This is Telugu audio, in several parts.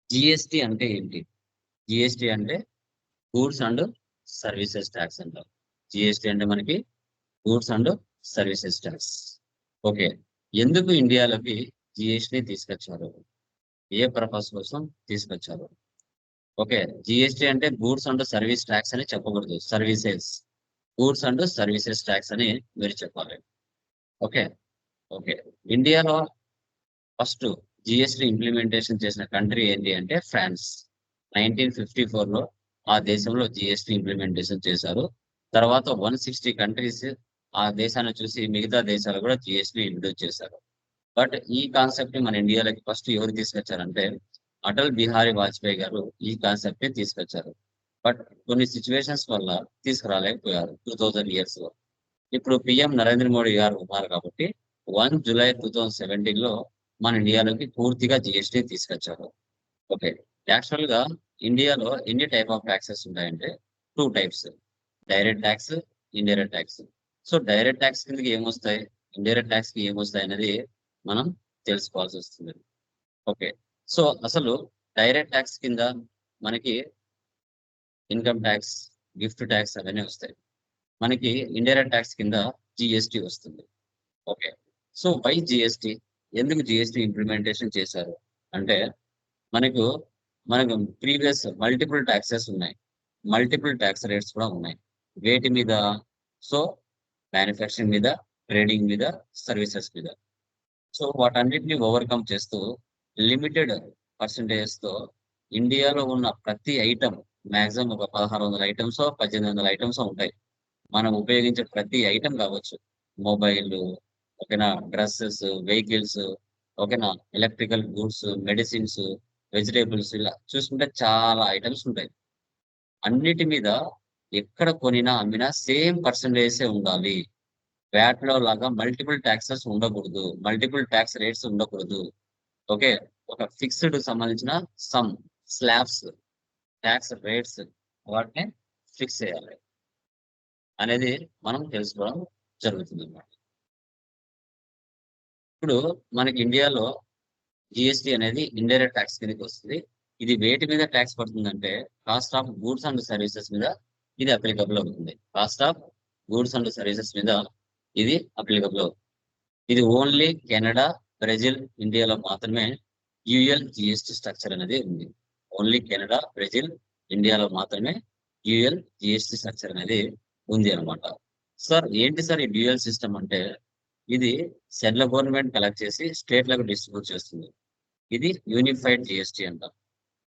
జిఎస్టి అంటే ఏంటి? జిఎస్టి అంటే గూడ్స్ అండ్ సర్వీసెస్ ట్యాక్స్ అంటారు. జిఎస్టి అంటే మనకి goods and services tax. Okay. ఎందుకు ఇండియాలోకి జిఎస్టి తీసుకొచ్చారు? ఏ పర్పస్ కోసం తీసుకొచ్చారు? ఓకే. జిఎస్టి అంటే గూడ్స్ అండ్ సర్వీస్ ట్యాక్స్ అని చెప్పకూడదు. Services. Goods and services tax అని మీరు చెప్పాలి. ఓకే. ఓకే. ఇండియాలో ఫస్ట్ జిఎస్టి ఇంప్లిమెంటేషన్ చేసిన కంట్రీ ఏంటి అంటే ఫ్రాన్స్. 1954లో ఆ దేశంలో జిఎస్టి ఇంప్లిమెంటేషన్ చేశారు. తర్వాత 160 కంట్రీస్ ఆ దేశాన్ని చూసి మిగతా దేశాలు కూడా జిఎస్టి ఇంట్రొడ్యూస్ చేశారు. బట్ ఈ కాన్సెప్ట్ మన ఇండియాలోకి ఫస్ట్ ఎవరు తీసుకొచ్చారంటే అటల్ బిహారీ వాజ్పేయి గారు ఈ కాన్సెప్ట్ ని తీసుకొచ్చారు. బట్ కొన్ని సిచ్యువేషన్స్ వల్ల తీసుకురాలేకపోయారు 2000 ఇయర్స్ లో. ఇప్పుడు పిఎం నరేంద్ర మోడీ గారు ఉన్నారు కాబట్టి 1 జూలై 2017 లో మన ఇండియాలోకి పూర్తిగా జిఎస్టీ తీసుకొచ్చారు. ఓకే. యాక్చువల్ గా ఇండియాలో ఎన్ని టైప్ ఆఫ్ టాక్సెస్ ఉంటాయంటే 2 types. Direct tax, indirect talks. So direct tax కిందకి ఏమొస్తాయి? ఇండైరెక్ట్ టాక్స్ కి ఏమొస్తాయి అనేది మనం తెలుసుకోవాల్సి వస్తుంది. ఓకే. సో అసలు డైరెక్ట్ టాక్స్ కింద మనకి ఇన్కమ్ టాక్స్, గిఫ్ట్ టాక్స్ అవన్నీ వస్తాయి. మనకి ఇండైరెక్ట్ టాక్స్ కింద జీఎస్టీ వస్తుంది. ఓకే. So why GST? ఎందుకు జీఎస్టీ ఇంప్లిమెంటేషన్ చేశారు? అంటే మనకు మనకు ప్రీవియస్ మల్టిపుల్ టాక్సెస్ ఉన్నాయి. మల్టిపుల్ టాక్స్ రేట్స్ కూడా ఉన్నాయి. వేటి మీద? సో మ్యానుఫ్యాక్చరింగ్ మీద, ట్రేడింగ్ మీద, సర్వీసెస్ మీద. సో వాటన్నిటిని ఓవర్‌కమ్ చేస్తూ లిమిటెడ్ పర్సెంటేజెస్‌తో ఇండియాలో ఉన్న ప్రతి ఐటెమ్ మాక్సిమం ఒక 1600 ఐటెమ్సో, 1800 ఐటెమ్సో ఉంటాయి. మనం ఉపయోగించే ప్రతి ఐటెమ్ కావచ్చు. మొబైలు, ఓకేనా? డ్రెసెస్, వెహికల్స్, ఓకేనా? ఎలక్ట్రికల్ గూడ్స్, మెడిసిన్స్, వెజిటబుల్స్ ఇలా చూసుకుంటే చాలా ఐటెమ్స్ ఉంటాయి. అన్నిటి మీద ఎక్కడ కొనినా, అమ్మినా సేమ్ పర్సెంటేజెసే ఉండాలి. వాట్‌లో లాగా మల్టిపుల్ టాక్సెస్ ఉండకూడదు. మల్టిపుల్ టాక్స్ రేట్స్ ఉండకూడదు. ఓకే. ఒక ఫిక్స్‌డ్ సంబంధించిన సమ్, స్లాబ్స్, టాక్స్ రేట్స్ వాటిని ఫిక్స్ చేయాలి అనేది మనం తెలుసుకోవడం జరుగుతుందన్నమాట. ఇప్పుడు మనకి ఇండియాలో జీఎస్టీ అనేది ఇండైరెక్ట్ టాక్స్ కిందకి వస్తుంది. ఇది వేటి మీద టాక్స్ పడుతుందంటే cost of goods and services మీద ఇది అప్లికబుల్ అవుతుంది. Cost of goods and services మీద ఇది అప్లికబుల్ అవుతుంది. ఇది ఓన్లీ కెనడా, బ్రెజిల్, ఇండియాలో మాత్రమే యూఎల్ జీఎస్టీ స్ట్రక్చర్ అనేది ఉంది. ఓన్లీ కెనడా, బ్రెజిల్, ఇండియాలో మాత్రమే డ్యూయల్ జీఎస్టీ స్ట్రక్చర్ అనేది ఉంది అన్నమాట. సార్ ఏంటి సార్ ఈ డ్యూయల్ సిస్టమ్ అంటే ఇది సెంట్రల్ గవర్నమెంట్ కలెక్ట్ చేసి స్టేట్‌లకు డిస్ట్రిబ్యూట్ చేస్తుంది. ఇది యూనిఫైడ్ జీఎస్టీ అంటాం.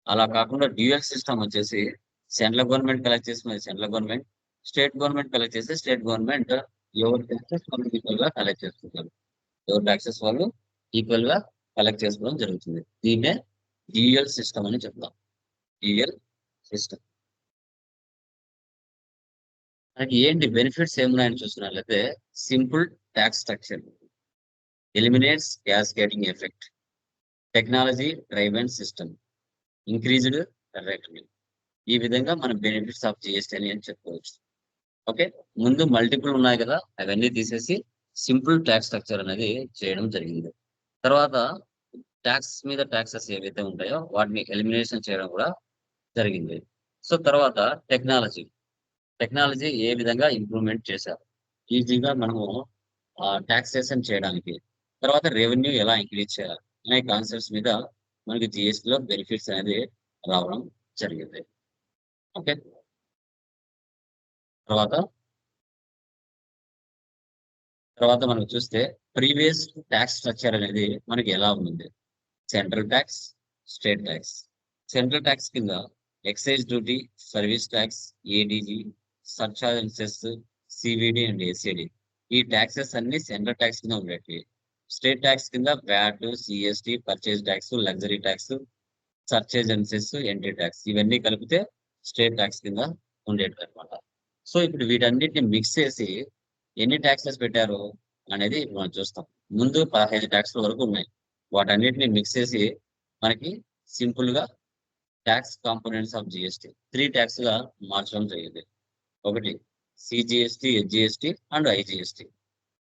అలా కాకుండా డ్యూయల్ సిస్టమ్ వచ్చేసి సెంట్రల్ గవర్నమెంట్ కలెక్ట్ చేసుకునేది central government, state government collect చేసి స్టేట్ గవర్నమెంట్ ఎవరి టాక్సెస్ వాళ్ళు ఈక్వల్ గా కలెక్ట్ చేసుకుంటారు. ఎవరి టాక్సెస్ వాళ్ళు ఈక్వల్ గా కలెక్ట్ చేసుకోవడం జరుగుతుంది. దీన్నే డ్యూయల్ సిస్టమ్ అని చెప్తాం. Dual system. మనకి ఏంటి బెనిఫిట్స్ ఏమున్నాయని చూసుకున్నట్లయితే simple talks structure, eliminates cascading effect, technology driven system, increased revenue. ఈ విధంగా మనం బెనిఫిట్స్ ఆఫ్ జీఎస్టీ అని చెప్పుకోవచ్చు. ఓకే. ముందు మల్టిపుల్ ఉన్నాయి కదా అవన్నీ తీసేసి సింపుల్ ట్యాక్స్ స్ట్రక్చర్ అనేది చేయడం జరిగింది. తర్వాత ట్యాక్స్ మీద ట్యాక్సెస్ ఏవైతే ఉంటాయో వాటిని ఎలిమినేషన్ చేయడం కూడా జరిగింది. సో తర్వాత టెక్నాలజీ. టెక్నాలజీ ఏ విధంగా ఇంప్రూవ్‌మెంట్ చేశారు. ఈజీగా మనము టాక్సేషన్ చేయడానికి. తర్వాత రెవెన్యూ ఎలా ఇంక్రీజ్ చేయాలి అనే కాన్సెప్ట్స్ మీద మనకి జీఎస్టీలో బెనిఫిట్స్ అనేది రావడం జరిగింది. ఓకే. తర్వాత తర్వాత మనం చూస్తే ప్రీవియస్ టాక్స్ స్ట్రక్చర్ అనేది మనకి ఎలా ఉంది? Central tax, state tax. Central tax కింద excise duty, service tax, ADG, surcharge and cess, CVD and SAD. ఈ టాక్సెస్ అన్ని సెంట్రల్ టాక్స్ కింద ఉండేటివి. స్టేట్ టాక్స్ కింద VAT, CST, purchase tax, luxury tax, surcharge and cess, entry tax ఇవన్నీ కలిపితే స్టేట్ టాక్స్ కింద ఉండేటివన్నమాట. సో ఇప్పుడు వీటన్నిటిని మిక్స్ చేసి ఎన్ని టాక్సెస్ పెట్టారు అనేది మనం చూస్తాం. ముందు 15 టాక్స్‌ల వరకు ఉన్నాయి. వాటన్నిటిని మిక్స్ చేసి మనకి సింపుల్‌గా టాక్స్ కాంపోనెంట్స్ ఆఫ్ జీఎస్టీ 3 టాక్స్‌గా మార్చడం జరిగింది. ఒకటి CGST, HGST and IGST.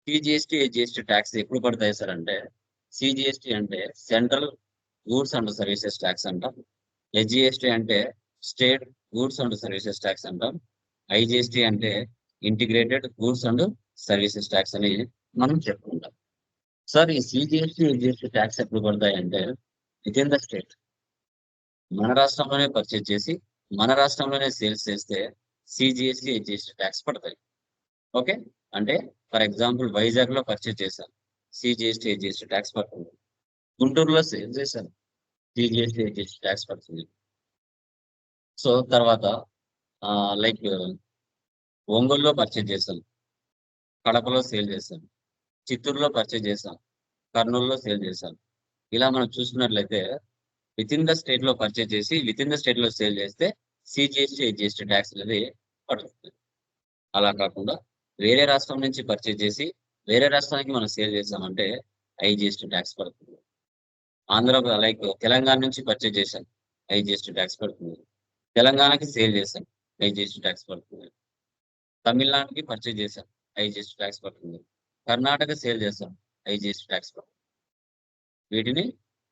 CGST, HGST tax ఎప్పుడు పడతాయి సార్ అంటే సీజీఎస్టీ అంటే central goods and services tax అంటాం. ఎస్జిఎస్టి అంటే state goods and services tax అంటాం. ఐజిఎస్టి అంటే integrated goods and services tax అని మనం చెప్పుకుంటాం. సార్ ఈ సిజిఎస్టి ఎస్జిఎస్టి ట్యాక్స్ ఎప్పుడు పడతాయి అంటే విత్ ఇన్ ద స్టేట్. మన రాష్ట్రంలోనే పర్చేజ్ చేసి మన రాష్ట్రంలోనే సేల్స్ చేస్తే సిజిఎస్టి ఎస్జిఎస్టి ట్యాక్స్ పడతాయి. ఓకే, అంటే ఫర్ ఎగ్జాంపుల్ వైజాగ్ లో పర్చేజ్ చేశాను, సిజిఎస్టి ఎస్జిఎస్టి ట్యాక్స్ పడుతుంది. గుంటూరులో సేల్ చేశాను, సిజిఎస్టి ఎస్జిఎస్టి ట్యాక్స్ పడుతుంది. సో తర్వాత లైక్ ఒంగోలులో పర్చేజ్ చేశాను, కడపలో సేల్ చేశాను, చిత్తూరులో పర్చేజ్ చేశాను, కర్నూలులో సేల్ చేశాను. ఇలా మనం చూసుకున్నట్లయితే విత్ ఇన్ ద స్టేట్ లో పర్చేజ్ చేసి విత్ ఇన్ ద స్టేట్ లో సేల్ చేస్తే సిజిఎస్టి ఎస్జిఎస్టి ట్యాక్స్ అనేది పడుతుంది. అలా కాకుండా వేరే రాష్ట్రం నుంచి పర్చేజ్ చేసి వేరే రాష్ట్రానికి మనం సేల్ చేసామంటే ఐజిఎస్టి ట్యాక్స్ పడుతుంది. ఆంధ్ర లైక్ తెలంగాణ నుంచి పర్చేజ్ చేశాం, ఐజిఎస్టి ట్యాక్స్ పడుతుంది. తెలంగాణకి సేల్ చేశాం, ఐజిఎస్టి ట్యాక్స్ పడుతుంది. తమిళనాడుకి పర్చేజ్ చేశాం, ఐజిఎస్టి ట్యాక్స్ పడుతుంది. కర్ణాటక సేల్ చేశాం, ఐజిఎస్టి ట్యాక్స్ పడుతుంది. వీటిని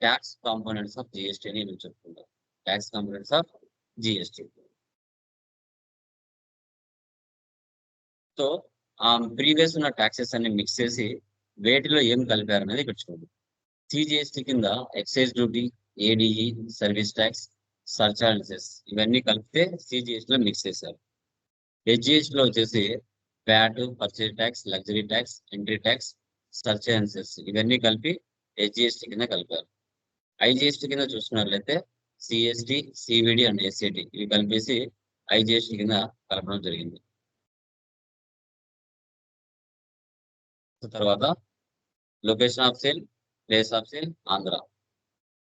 ట్యాక్స్ కాంపోనెంట్స్ ఆఫ్ జిఎస్టీ అని మేము చెప్పుకుంటాం. Tax components of GST. So previous ఉన్న ట్యాక్సెస్ అన్ని మిక్స్ చేసి వేటిలో ఏం కలిపారు అనేది ఇక్కడ చూడండి. సిజిఎస్టీ కింద excise duty, ADE, service tax, surcharges ఇవన్నీ కలిపితే సిజిఎస్టీ లో మిక్స్ చేశారు. ఎస్జిఎస్టీ లో వచ్చేసి VAT, purchase tax, luxury tax, entry tax, surcharges ఇవన్నీ కలిపి ఎస్జిఎస్టీ కింద కలిపారు. ఐజిఎస్టీ కింద చూసుకున్నట్లయితే సిఎస్టీ, సివిడి అండ్ ఎస్ఏటి ఇవి కలిపేసి ఐజిఎస్టీ కింద కలపడం జరిగింది. తర్వాత location of sale, place of sale, Andhra.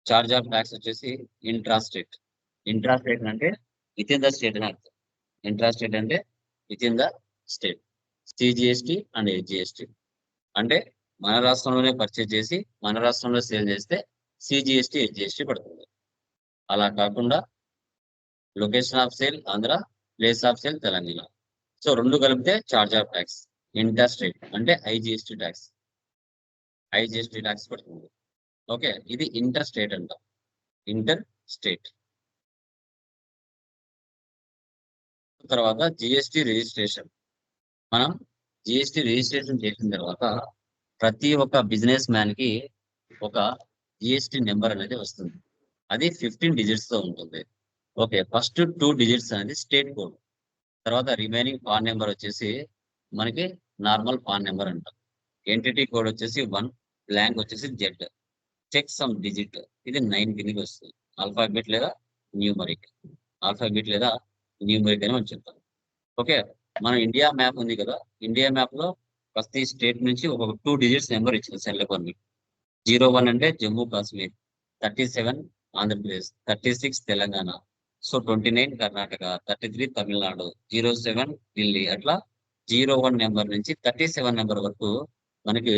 Charge of tax వచ్చేసి ఇంట్రా స్టేట్. ఇంట్రా స్టేట్ అంటే విత్ ఇన్ ద స్టేట్ అని అర్థం. ఇంట్రా స్టేట్ అంటే with in the state. CGST and SGST అంటే మన రాష్ట్రంలోనే పర్చేజ్ చేసి మన రాష్ట్రంలో సేల్ చేస్తే సిజిఎస్టీ ఎస్జిఎస్టీ పడుతుంది. అలా కాకుండా location of sale Andhra, place of sale Telangana. So రెండు కలిపితే charge of tax. Inter state అంటే ఐజిఎస్టీ ట్యాక్స్, ఐజిఎస్టీ ట్యాక్స్ పడుతుంది. ఓకే, ఇది ఇంటర్ స్టేట్ అంట, ఇంటర్ స్టేట్. తర్వాత జిఎస్టీ రిజిస్ట్రేషన్. మనం జిఎస్టీ రిజిస్ట్రేషన్ చేసిన తర్వాత ప్రతి ఒక్క బిజినెస్ మ్యాన్ కి ఒక జిఎస్టీ నెంబర్ అనేది వస్తుంది. అది 15 డిజిట్స్ తో ఉంటుంది. ఓకే, ఫస్ట్ 2 డిజిట్స్ అనేది స్టేట్ కోడ్. తర్వాత రిమైనింగ్ పాన్ నెంబర్ వచ్చేసి మనకి నార్మల్ పాన్ నెంబర్ అంటాం. ఎంటిటీ కోడ్ వచ్చేసి 1, బ్లాంక్ వచ్చేసి జెడ్, చెక్ సమ్ డిజిట్ ఇది 9 కిందకి వస్తుంది. ఆల్ఫాబెట్ లేదా న్యూమరిక్, ఆల్ఫాబెట్ లేదా న్యూమరిక్ అని మనం చెప్తాం. ఓకే, మన ఇండియా మ్యాప్ ఉంది కదా, ఇండియా మ్యాప్ లో ప్రతి స్టేట్ నుంచి ఒక 2 డిజిట్స్ నెంబర్ ఇచ్చింది సెల్ కొన్ని. 01 అంటే జమ్మూ కాశ్మీర్, 37 ఆంధ్రప్రదేశ్, 36 తెలంగాణ, సో 29 కర్ణాటక, 33 తమిళనాడు, 07 ఢిల్లీ. అట్లా 01 నెంబర్ నుంచి 37 నెంబర్ వరకు మనకి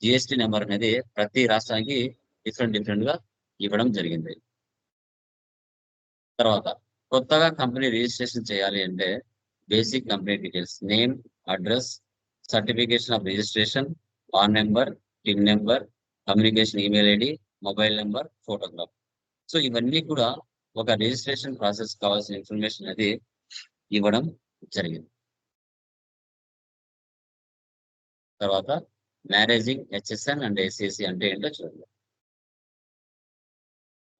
జిఎస్టీ నెంబర్ అనేది ప్రతి రాష్ట్రానికి డిఫరెంట్ గా ఇవ్వడం జరిగింది. తర్వాత కొత్తగా కంపెనీ రిజిస్ట్రేషన్ చేయాలి అంటే basic company details, name, address, certification of registration, PAN number, TIN number, communication email ID, mobile number, photograph. So ఇవన్నీ కూడా ఒక రిజిస్ట్రేషన్ ప్రాసెస్ కావాల్సిన ఇన్ఫర్మేషన్ అనేది ఇవ్వడం జరిగింది. తర్వాత మ్యారేజింగ్ హెచ్ఎస్ఎన్ అండ్ ఎస్ఎస్సి అంటే ఏంటో చూడండి.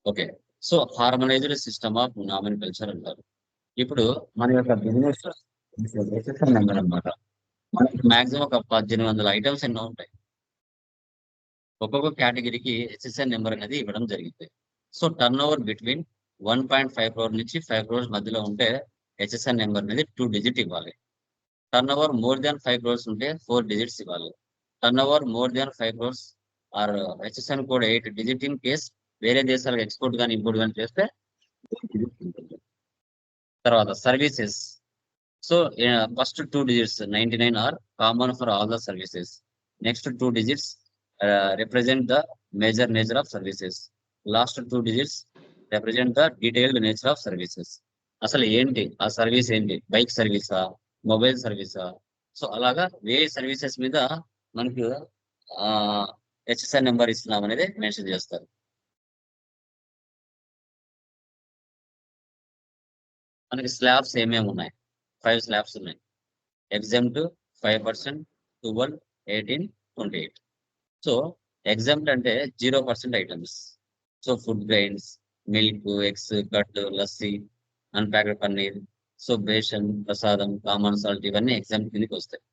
Okay, so harmonised system of nomenclature అంటారు. ఇప్పుడు మన యొక్క బిజినెస్ హెచ్ఎస్ఎన్ నెంబర్ అనమాట. మనకి మాక్సిమం ఒక 1800 ఐటమ్స్ ఎన్నో ఉంటాయి. ఒక్కొక్క కేటగిరీకి హెచ్ఎస్ఎన్ నెంబర్ అనేది ఇవ్వడం జరిగింది. So turn over between 1.5 crore నుంచి 5 crores మధ్యలో ఉంటే హెచ్ఎస్ఎన్ నెంబర్ అనేది 2 డిజిట్ ఇవ్వాలి. Turnover more than 5 crores ఉంటే 4 డిజిట్స్ ఇవ్వాలి. Turnover more than 5 crores or HSN code 8 digit in case వేరే దేశాలకు ఎక్స్పోర్ట్ కానీ ఇంపోర్ట్ కానీ చేస్తే 8 digits ఉంటుంది. తర్వాత services. So first 2 digits 99 are common for all the services. Next 2 digits represent the major nature of services. Last 2 digits represent the detailed nature of services. అసలు ఏంటి ఆ సర్వీస్, ఏంటి బైక్ సర్వీసా, మొబైల్ సర్వీసా, సో అలాగా వేరే సర్వీసెస్ మీద మనకు హెచ్ఎస్ఎన్ నెంబర్ ఇస్తున్నాం అనేది మెన్షన్ చేస్తారు. మనకి స్లాబ్స్ ఏమేమి ఉన్నాయి? 5 స్లాబ్స్ ఉన్నాయి. ఎగ్జామ్ట్ 5%, 12, 18, 28. సో ఎగ్జామ్ట్ అంటే 0% items. So food grains, milk, eggs, curd, lassi, unpacked paneer, so besan, ప్రసాదం, కామన్ సాల్ట్ ఇవన్నీ ఎగ్జామ్ కిందకి వస్తాయి.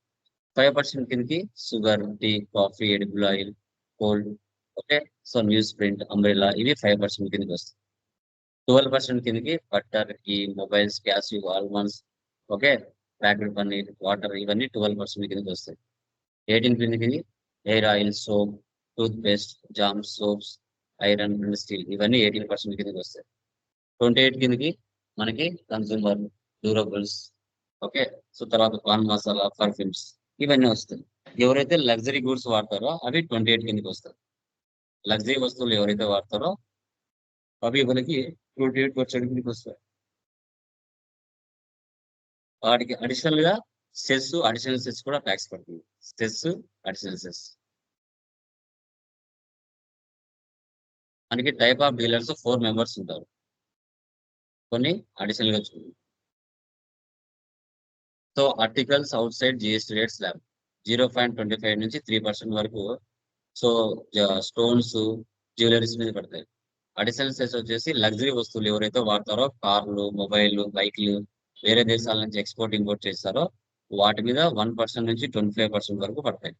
5% కిందకి sugar, tea, coffee, edible oil, coal. Okay. So newsprint, umbrella ఇవి 5% కిందకి వస్తాయి. 12% కిందకి butter, ghee, mobiles, cashew, almonds, okay, packed paneer, water ఇవన్నీ 12% కిందకి వస్తాయి. 18 కిందకి hair oil, soap, toothpaste, jam, soaps, iron and steel ఇవన్నీ 18% కిందకి వస్తాయి. 28 కిందకి మనకి కన్సూమర్ డ్యూరబుల్స్, ఓకే. సో తర్వాత పాన్ మసాలా, పర్ఫ్యూమ్స్ ఇవన్నీ వస్తాయి. ఎవరైతే లగ్జరీ గూడ్స్ వాడతారో అవి 28 కిందకి వస్తాయి. లగ్జరీ వస్తువులు ఎవరైతే వాడతారో అవి మనకి 28% కిందకి వస్తాయి. వాటికి అడిషనల్ గా అడిషనల్ సెస్ కూడా ట్యాక్స్ పడుతుంది. Cess, additional cess. మనకి టైప్ ఆఫ్ డీలర్స్ 4 మెంబర్స్ ఉంటారు. కొన్ని అడిషనల్ గా చూడండి. So articles outside GST rate slab 0.25 నుంచి 3% వరకు. సో స్టోన్స్, జ్యువెలరీస్ మీద పడతాయి. అడిషనల్ సెస్ వచ్చేసి లగ్జరీ వస్తువులు ఎవరైతే వాడతారో కార్లు, మొబైల్, బైక్లు వేరే దేశాల నుంచి ఎక్స్పోర్ట్ ఇంపోర్ట్ చేస్తారో వాటి మీద 1% నుంచి 25% వరకు పడతాయి.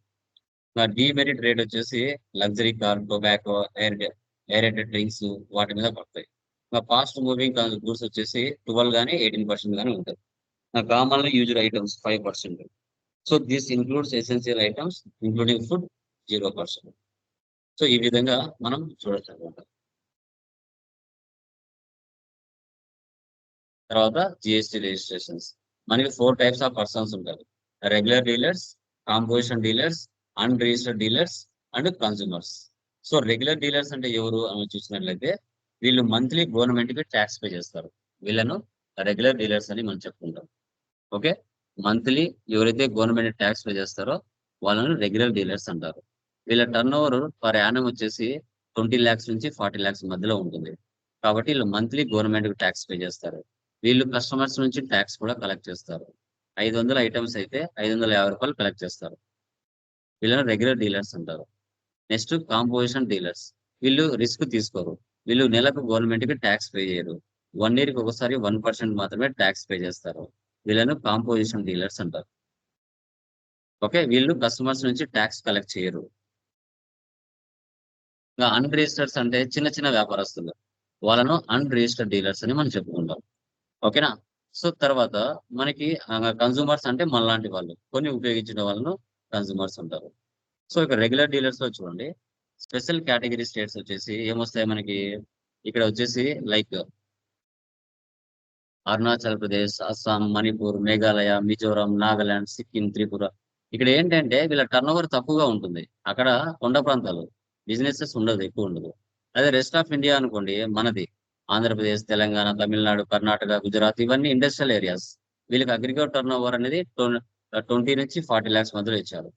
నా డీమెరిట్ రేట్ వచ్చేసి లగ్జరీ కార్, టొబాకో, ఎయిరేటెడ్ డ్రింక్స్ వాటి మీద పడతాయి. ఫాస్ట్ మూవింగ్ గూడ్స్ వచ్చేసి 12 కానీ 18% కానీ ఉంటాయి. Commonly used items 5%. So this includes essential items including food 0%. So ఈ విధంగా మనం చూడొచ్చు అనమాట. తర్వాత జిఎస్టీ రిజిస్ట్రేషన్స్. మనకి 4 టైప్స్ ఆఫ్ పర్సన్స్ ఉంటారు. Regular dealers, composition dealers, unregistered dealers and consumers. So regular dealers అంటే ఎవరు అని చూసినట్లయితే వీళ్ళు మంత్లీ గవర్నమెంట్ కి ట్యాక్స్ పే చేస్తారు. వీళ్ళను రెగ్యులర్ డీలర్స్ అని మనం చెప్పుకుంటాం. ఓకే. మంత్లీ ఎవరైతే గవర్నమెంట్ ట్యాక్స్ పే చేస్తారో వాళ్ళను రెగ్యులర్ డీలర్స్ అంటారు. వీళ్ళ టర్న్ ఓవర్ పర్ యానం వచ్చేసి 20 lakhs నుంచి 40 lakhs మధ్యలో ఉంటుంది. కాబట్టి వీళ్ళు మంత్లీ గవర్నమెంట్ కి ట్యాక్స్ పే చేస్తారు. వీళ్ళు కస్టమర్స్ నుంచి ట్యాక్స్ కూడా కలెక్ట్ చేస్తారు. 500 ఐటమ్స్ అయితే ₹550 కలెక్ట్ చేస్తారు. వీళ్ళని రెగ్యులర్ డీలర్స్ అంటారు. Next composition dealers. వీళ్ళు రిస్క్ తీసుకోరు. వీళ్ళు నెలకు గవర్నమెంట్ కి ట్యాక్స్ పే చేయరు. 1 year కి ఒకసారి 1% మాత్రమే ట్యాక్స్ పే చేస్తారు. వీళ్ళను కాంపోజిషన్ డీలర్స్ అంటారు. ఓకే. వీళ్ళు కస్టమర్స్ నుంచి ట్యాక్స్ కలెక్ట్ చేయరు. ఇంకా అన్రిజిస్టర్స్ అంటే చిన్న చిన్న వ్యాపారస్తులు. వాళ్ళను అన్రిజిస్టర్డ్ డీలర్స్ అని మనం చెప్పుకుంటాం. ఓకేనా? సో తర్వాత మనకి కన్స్యూమర్స్ అంటే మనలాంటి వాళ్ళు. కొన్ని ఉపయోగించిన వాళ్ళను కన్స్యూమర్స్ అంటారు. సో ఇక రెగ్యులర్ డీలర్స్‌లో చూడండి. స్పెషల్ కేటగరీ స్టేట్స్ వచ్చేసి ఏమొస్తాయి మనకి? ఇక్కడ వచ్చేసి లైక్ అరుణాచల్ ప్రదేశ్, అస్సాం, మణిపూర్, మేఘాలయ, మిజోరాం, నాగాలాండ్, సిక్కిం, త్రిపుర. ఇక్కడ ఏంటంటే వీళ్ళ టర్నోవర్ తక్కువగా ఉంటుంది. అక్కడ కొండ ప్రాంతాలు. బిజినెసెస్ ఉండదు, ఎక్కువ ఉండదు. అదే రెస్ట్ ఆఫ్ ఇండియా అనుకోండి మనది. ఆంధ్రప్రదేశ్, తెలంగాణ, తమిళనాడు, కర్ణాటక, గుజరాత్ ఇవన్నీ ఇండస్ట్రియల్ ఏరియాస్. వీళ్ళకి అగ్రిగేట్ టర్నోవర్ అనేది 20 నుంచి 40 లాక్స్ మధ్యలో ఇచ్చారు.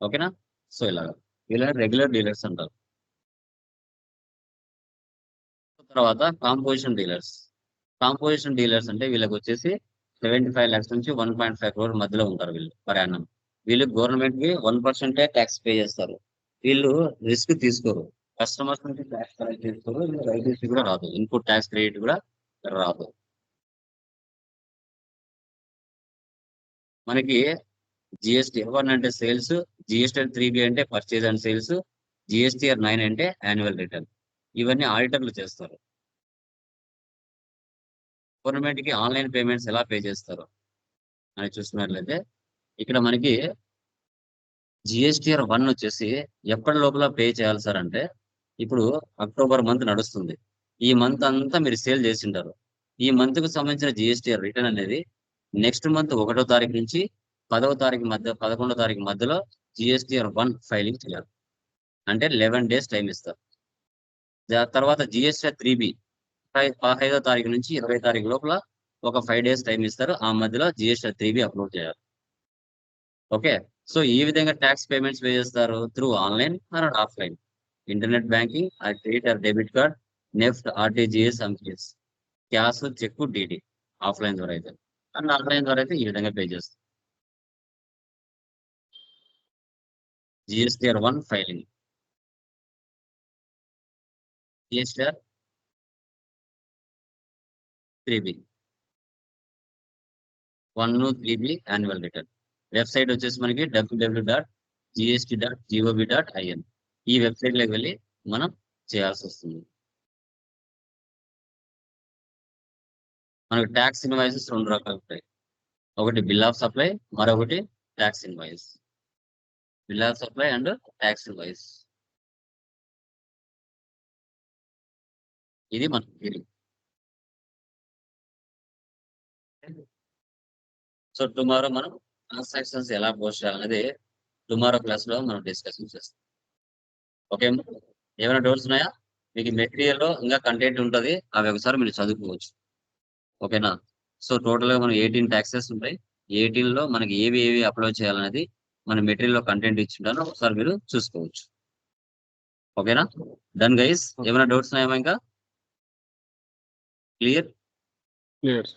ఓకేనా? సో ఇలాగా. వీళ్ళని రెగ్యులర్ డీలర్స్ అంటారు. తర్వాత కాంపోజిషన్ డీలర్స్. కాంపోజిషన్ డీలర్స్ అంటే వీళ్ళకొచ్చేసి 75 లాక్స్ నుంచి 1.5 crore మధ్యలో ఉంటారు వీళ్ళు పర్ యానం. వీళ్ళు గవర్నమెంట్ కి 1% ట్యాక్స్ పే చేస్తారు. వీళ్ళు రిస్క్ తీసుకోరు. కస్టమర్స్ నుంచి ట్యాక్స్ కలెక్ట్ చేసుకోరు. వీళ్ళకి ఐటీసీ కూడా రాదు. ఇన్పుట్ ట్యాక్స్ క్రెడిట్ కూడా రాదు. మనకి జిఎస్టీ F1 అంటే సేల్స్, జిఎస్టీ 3B అంటే పర్చేజ్ అండ్ సేల్స్, జిఎస్టీఆర్ 9 అంటే యాన్యువల్ రిటర్న్. ఇవన్నీ ఆడిటర్లు చేస్తారు. గవర్నమెంట్ కి ఆన్లైన్ పేమెంట్స్ ఎలా పే చేస్తారు అని చూసినట్లయితే ఇక్కడ మనకి జిఎస్టీఆర్ 1 వచ్చేసి ఎప్పటి లోపల పే చేయాలి సార్ అంటే ఇప్పుడు అక్టోబర్ మంత్ నడుస్తుంది. ఈ మంత్ అంతా మీరు సేల్ చేసింటారు. ఈ మంత్ కు సంబంధించిన జిఎస్టీఆర్ రిటర్న్ అనేది నెక్స్ట్ మంత్ 1వ తారీఖు నుంచి 10వ తారీఖు మధ్య 11వ తారీఖు మధ్యలో జిఎస్టీఆర్ 1 ఫైలింగ్ చేయాలి. అంటే 11 days టైం ఇస్తారు. తర్వాత జిఎస్టీఆర్ 3B 15వ తారీఖు నుంచి 20వ తారీఖు లోపల ఒక 5 days టైం ఇస్తారు. ఆ మధ్యలో జిఎస్టీఆర్ 3B అప్లోడ్ చేయాలి. ఓకే. సో ఈ విధంగా ట్యాక్స్ పేమెంట్స్ పే చేస్తారు through online or offline. Internet banking, credit or debit card, NEFT, RTGS, అంకిస్, క్యాష్, చెక్, డీడీ. ఆఫ్లైన్ ద్వారా అయితే. అండ్ ఆన్లైన్ ద్వారా అయితే ఈ విధంగా పే చేస్తాం. GSTR 1 filing. GSTR 3B. 1, 3B annual return. Website వచ్చేసి మనకి www.gst.gov.in. ఈ వెబ్సైట్లోకి వెళ్ళి మనం చేయాల్సి వస్తుంది. మనకు ట్యాక్స్ ఇన్వాయిసెస్ 2 రకాలు ఉంటాయి. ఒకటి బిల్ ఆఫ్ సప్లై, మరొకటి tax invoice. Bill of supply and tax invoice. ఇది మన థియరీ. సో టుమారో మనం ట్రాన్సాక్షన్స్ ఎలా పోస్ట్ చేయాలనేది టుమారో క్లాస్లో మనం డిస్కషన్ చేస్తాం. ఓకే, ఏమైనా డౌట్స్ ఉన్నాయా? మీకు మెటీరియల్లో ఇంకా కంటెంట్ ఉంటుంది, అవి ఒకసారి మీరు చదువుకోవచ్చు. ఓకేనా? సో టోటల్గా మనం 18 ట్యాక్సెస్ ఉంటాయి. 18లో మనకి ఏవి అప్లోడ్ చేయాలనేది మన మెటీరియల్లో కంటెంట్ ఇచ్చింటాను, ఒకసారి మీరు చూసుకోవచ్చు. ఓకేనా? Done guys. ఏమైనా డౌట్స్ ఉన్నాయా ఇంకా? క్లియర్. క్లియర్.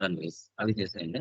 డన్ గైస్, అవి చేసేయండి.